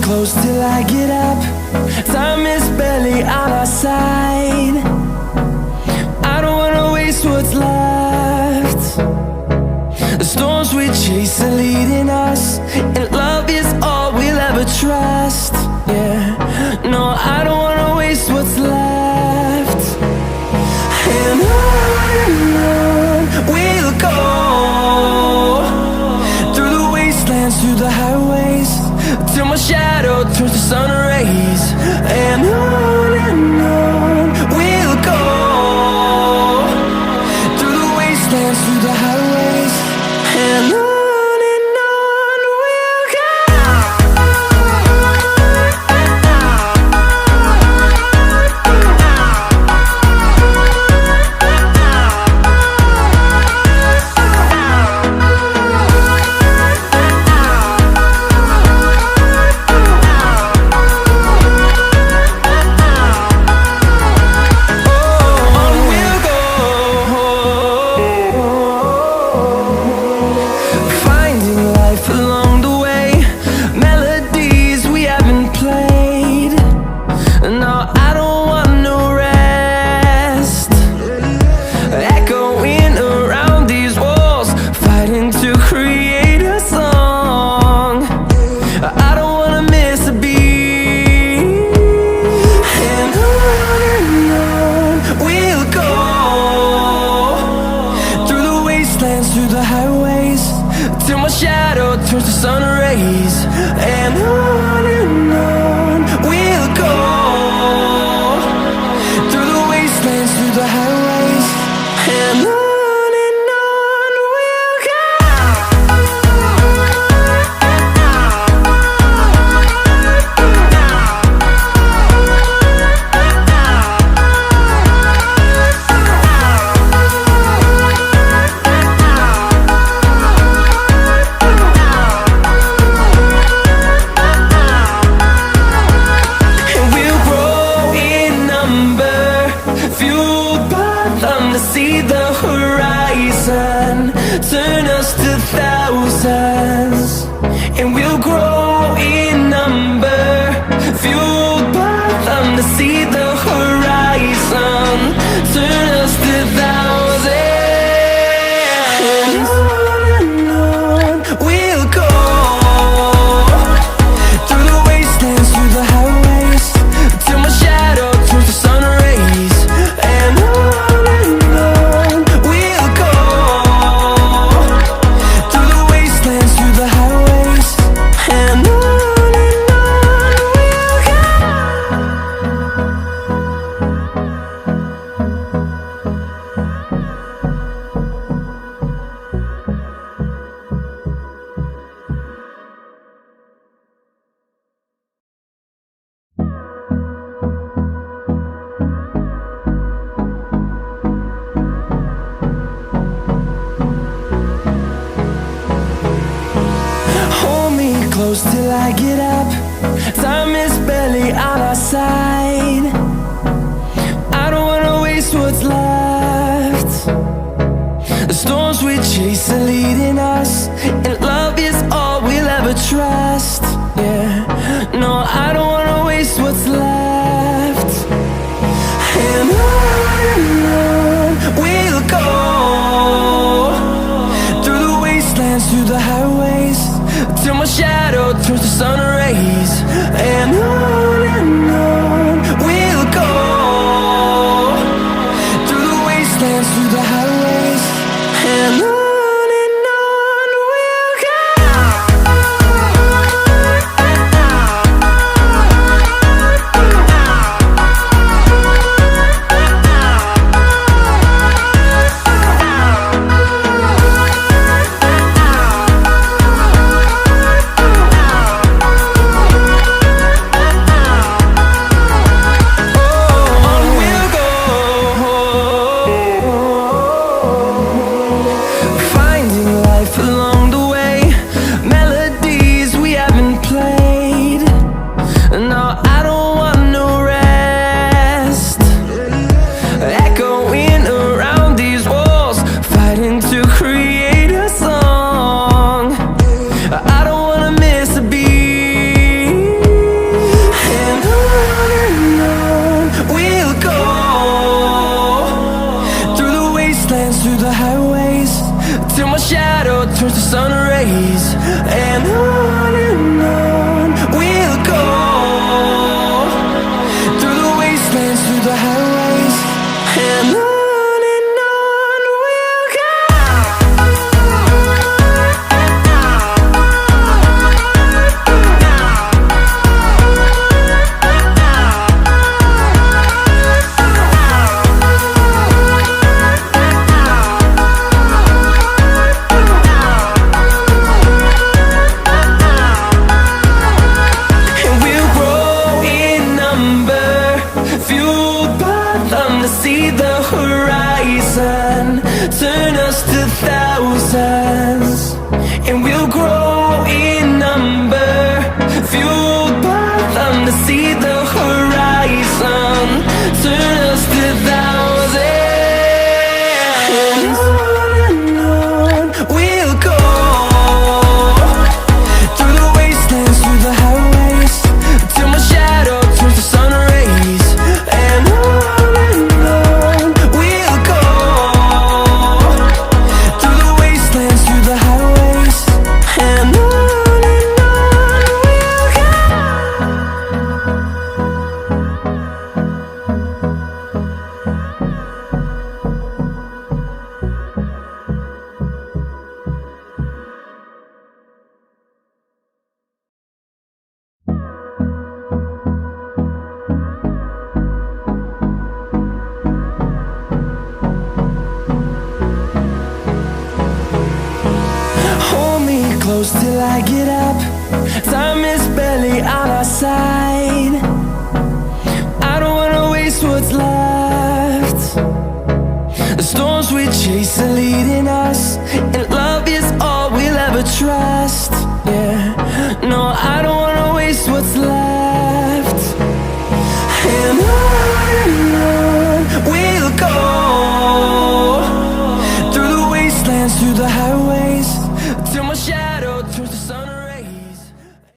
close till I get up. Time is barely on our side. I don't wanna waste what's left. The storms we chase are leading us, and love is all we'll ever trust. Yeah, no, I don't wanna waste what's left. And on we'll go, through the wastelands, through the highways, till my shadow turns to sun rays. And on we'll go, through the wastelands, through the highways, and on. Through the highways, till my shadow turns to sun rays. And on we'll go, through the wastelands, through the highways, and on. See the horizon turn us to thousands, and we'll grow in number, fueled by them to see the horizon turn us to thousands. And on we'll go, through the wastelands, through the highways, till my shadow turns to sun rays. And close till I get up. Time is barely on our side. I don't wanna waste what's left. The storms we chase are leading us, and love is all we'll ever trust. Yeah, no, I don't wanna waste what's left. And on we'll go, through the wastelands, through the highways, till my shadow turns to sun rays. And on we'll go, through the wastelands, through the highways, and on. I get up, time is barely on our side. I don't wanna waste what's left. The storms we chase are leading